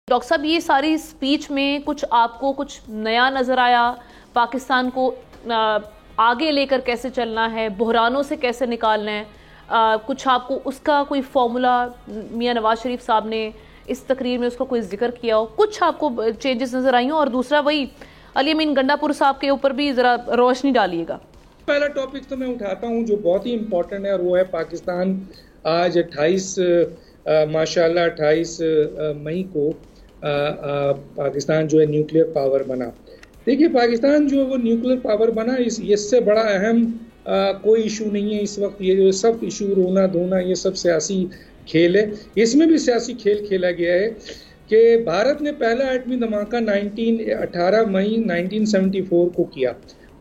Doctor साहब, ये सारी स्पीच में कुछ आपको कुछ नया नजर आया? पाकिस्तान को आगे लेकर कैसे चलना है, बहरानों से कैसे निकालना है, कुछ आपको उसका कोई फॉर्मूला मियां नवाज शरीफ साहब ने इस तकरीर में उसका कोई जिक्र किया हो, कुछ आपको चेंजेस नजर आई हो? और दूसरा वही अली अमीन गंडापुर साहब के ऊपर भी जरा रोशनी डालिएगा। पहला टॉपिक तो मैं उठाता हूं जो बहुत ही इम्पोर्टेंट है, और वो है पाकिस्तान आज 28 माशाल्लाह 28 मई को पाकिस्तान जो है न्यूक्लियर पावर बना। देखिए, पाकिस्तान जो है वो न्यूक्लियर पावर बना, इससे बड़ा अहम कोई इशू नहीं है इस वक्त। ये जो सब इशू रोना धोना ये सब सियासी खेल है। इसमें भी सियासी खेल खेला गया है कि भारत ने पहला एटमी धमाका 18 मई 1974 को किया।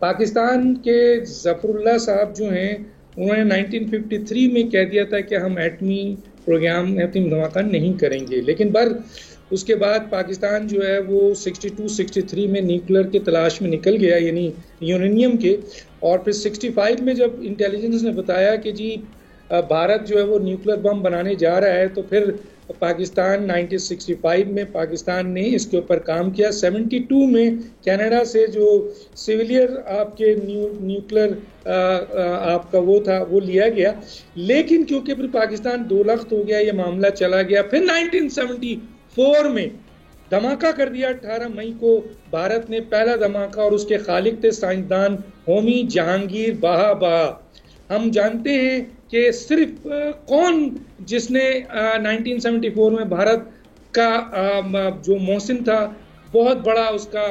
पाकिस्तान के जफरुल्लाह साहब जो हैं उन्होंने 1953 में कह दिया था कि हम एटमी प्रोग्राम एटमी धमाका नहीं करेंगे, लेकिन उसके बाद पाकिस्तान जो है वो 62-63 में न्यूक्लियर की तलाश में निकल गया, यानी यूरेनियम के। और फिर 65 में जब इंटेलिजेंस ने बताया कि जी भारत जो है वो न्यूक्लियर बम बनाने जा रहा है, तो फिर पाकिस्तान 1965 में पाकिस्तान ने इसके ऊपर काम किया। 72 में कनाडा से जो सिविलियर आपके न्यूक्लियर आपका वो था वो लिया गया, लेकिन क्योंकि फिर पाकिस्तान 2 लाख हो गया, ये मामला चला गया। फिर 1974 में धमाका कर दिया। 18 मई को भारत ने पहला धमाका, और उसके खालिक थे साइंसदान होमी जहांगीर बाहा। हम जानते हैं कि सिर्फ कौन जिसने 1974 में भारत का जो मोहसिन था, बहुत बड़ा उसका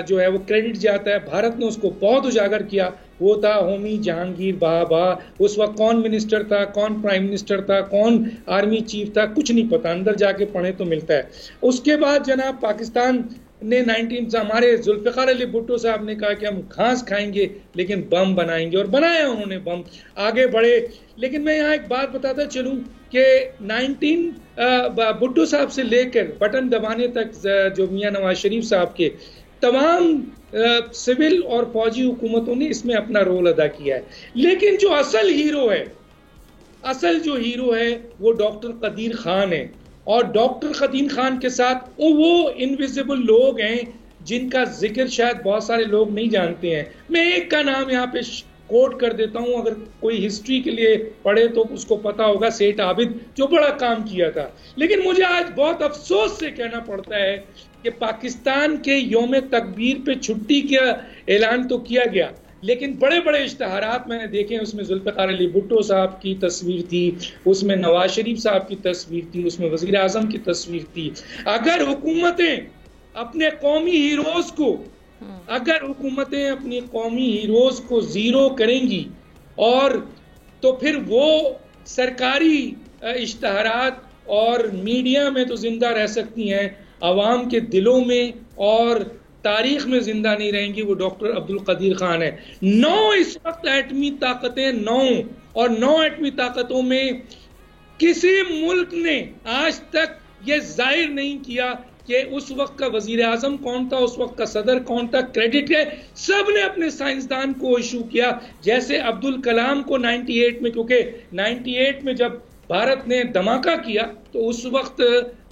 जो है वो क्रेडिट जाता है, भारत ने उसको बहुत उजागर किया, वो था होमी जहांगीर बाहा। उस वक्त कौन मिनिस्टर था, कौन प्राइम मिनिस्टर था, कौन आर्मी चीफ था, कुछ नहीं पता, अंदर जाके पढ़े तो मिलता है। उसके बाद जनाब पाकिस्तान ने हमारे जुल्फ़िकार अली भुट्टो साहब ने कहा कि हम घास खाएंगे लेकिन बम बनाएंगे, और बनाया उन्होंने बम, आगे बढ़े। लेकिन मैं यहाँ एक बात बताता चलूं कि भुट्टो साहब से लेकर बटन दबाने तक जो मियां नवाज शरीफ साहब के तमाम सिविल और फौजी हुकूमतों ने इसमें अपना रोल अदा किया है। लेकिन जो असल जो हीरो है वो डॉक्टर कदीर खान है, और डॉक्टर कदीर खान के साथ वो इनविजिबल लोग हैं जिनका जिक्र शायद बहुत सारे लोग नहीं जानते हैं। मैं एक का नाम यहाँ पे कोट कर देता हूँ, अगर कोई हिस्ट्री के लिए पढ़े तो उसको पता होगा, सेठ आबिद, जो बड़ा काम किया था। लेकिन मुझे आज बहुत अफसोस से कहना पड़ता है कि पाकिस्तान के यौम तकबीर पे छुट्टी का ऐलान तो किया गया, लेकिन बड़े बड़े इश्तहारात मैंने देखे, उसमें जुल्फ़िकार अली भुट्टो साहब की तस्वीर थी, उसमें नवाज शरीफ साहब की तस्वीर थी, उसमें वज़ीर आज़म की तस्वीर थी। अगर हुकूमतें अपने कौमी हीरोज को जीरो करेंगी, और तो फिर वो सरकारी इश्तहारात और मीडिया में तो जिंदा रह सकती हैं, अवाम के दिलों में और तारीख में जिंदा नहीं रहेंगी। वो डॉक्टर अब्दुल कदीर खान है। 9 इस वक्त एटमी ताकतें, 9 और 9 एटमी ताकतों में किसी मुल्क ने आज तक ये जाहिर नहीं किया कि उस वक्त का वजीर आजम कौन था, उस वक्त का सदर कौन था। क्रेडिट है सब ने अपने साइंसदान को इशू किया। जैसे अब्दुल कलाम को 98 में, क्योंकि 98 में जब भारत ने धमाका किया तो उस वक्त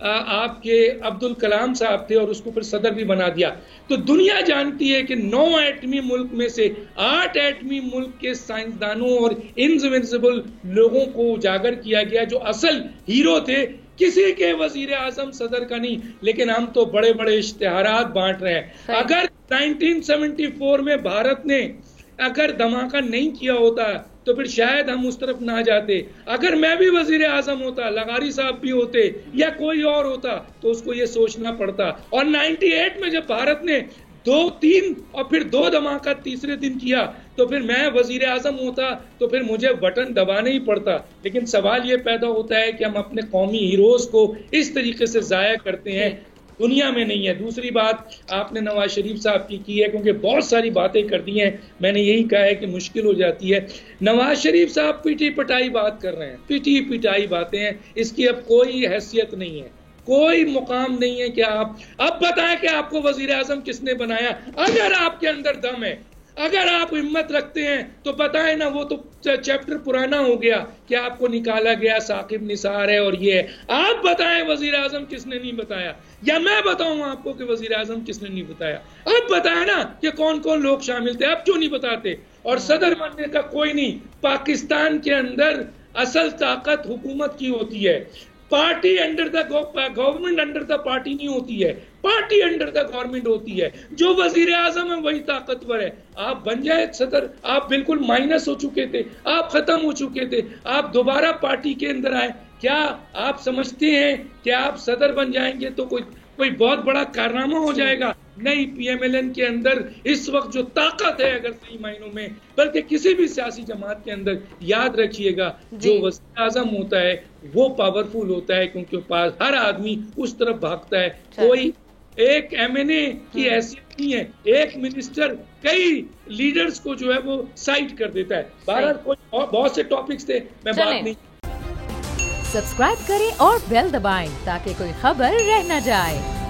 आपके अब्दुल कलाम साहब थे, और उसको फिर सदर भी बना दिया। तो दुनिया जानती है कि 9 एटमी मुल्क में से 8 एटमी मुल्क के साइंसदानों और इनविजिबल लोगों को उजागर किया गया, जो असल हीरो थे, किसी के वजीर आजम सदर का नहीं। लेकिन हम तो बड़े बड़े इश्तिहारात बांट रहे हैं। अगर 1974 में भारत ने अगर धमाका नहीं किया होता तो फिर शायद हम उस तरफ ना जाते। अगर मैं भी वजीर आजम होता, लगारी साहब भी होते, या कोई और होता, तो उसको ये सोचना पड़ता। और 98 में जब भारत ने 2-3 और फिर 2 धमाका तीसरे दिन किया, तो फिर मैं वजीर आजम होता तो फिर मुझे बटन दबाना ही पड़ता। लेकिन सवाल ये पैदा होता है कि हम अपने कौमी हीरोज को इस तरीके से जाया करते हैं, दुनिया में नहीं है। दूसरी बात आपने नवाज शरीफ साहब की है, क्योंकि बहुत सारी बातें कर दी हैं, मैंने यही कहा है कि मुश्किल हो जाती है। नवाज शरीफ साहब पीटी पिटाई बात कर रहे हैं, पीटी पिटाई बातें हैं, इसकी अब कोई हैसियत नहीं है, कोई मुकाम नहीं है कि आप अब बताएं कि आपको वजीर आजम किसने बनाया। अगर आपके अंदर दम है, अगर आप हिम्मत रखते हैं तो बताएं ना। वो तो चैप्टर पुराना हो गया कि आपको निकाला गया, साकिब निसार है और ये है। आप बताएं वजीर आजम किसने नहीं बताया, या मैं बताऊं आपको कि वजीर आजम किसने नहीं बताया? आप बताएं ना कि कौन कौन लोग शामिल थे, आप क्यों नहीं बताते? और सदर बनने का कोई नहीं। पाकिस्तान के अंदर असल ताकत हुकूमत की होती है। Party under the government under the party नहीं होती है, पार्टी अंडर द गवर्नमेंट होती है। जो वजीर आजम है वही ताकतवर है। आप बन जाए सदर, आप बिल्कुल माइनस हो चुके थे, आप खत्म हो चुके थे, आप दोबारा पार्टी के अंदर आए। क्या आप समझते हैं कि आप सदर बन जाएंगे तो कोई बहुत बड़ा कारनामा हो जाएगा? नहीं, पीएमएलएन के अंदर इस वक्त जो ताकत है, अगर सही मायनों में, बल्कि किसी भी सियासी जमात के अंदर, याद रखिएगा जो वज़ीर आज़म होता है वो पावरफुल होता है, क्योंकि पास हर आदमी उस तरफ भागता है। कोई एक एमएनए की हैसियत नहीं है, एक मिनिस्टर कई लीडर्स को जो है वो साइड कर देता है। बहरहाल कोई बहुत से टॉपिक्स थे, मैं बात नहीं। सब्सक्राइब करें और बेल दबाएं ताकि कोई खबर रह न जाए।